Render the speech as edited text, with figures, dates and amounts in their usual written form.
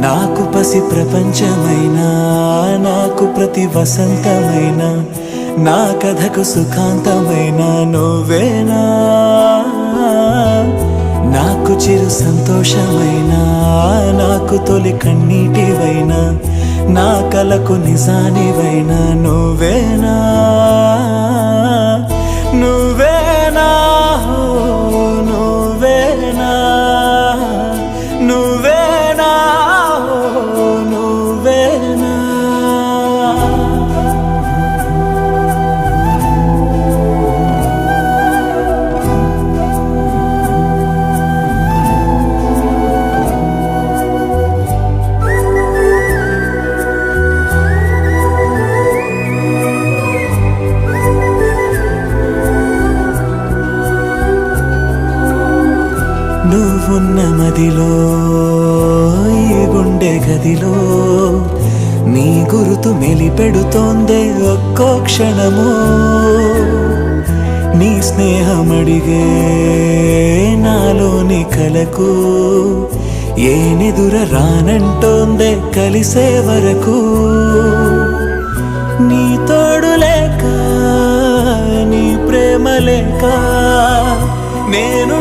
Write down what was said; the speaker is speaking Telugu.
నాకు పసి ప్రపంచమైనా, నాకు ప్రతి వసంతమైనా, నా కథకు సుఖాంతమైన నువ్వేనా. నాకు చిరు సంతోషమైనా, నాకు తొలి కన్నీటివైనా, నా కలకు నిజానివైనా నువ్వేనా. నువ్వేనా నువ్వేనా నువ్వేనా నువ్వేనా. నువ్వున్న మదిలో, ఈ గుండె గదిలో నీ గురుతు మెలిపెడుతోందే ఒక్కో క్షణము. నీ స్నేహమడిగే నాలోని కలకు ఏనెదుర రానంటోందే కలిసే వరకు. నీ తోడు లేక, నీ ప్రేమ లేక నేను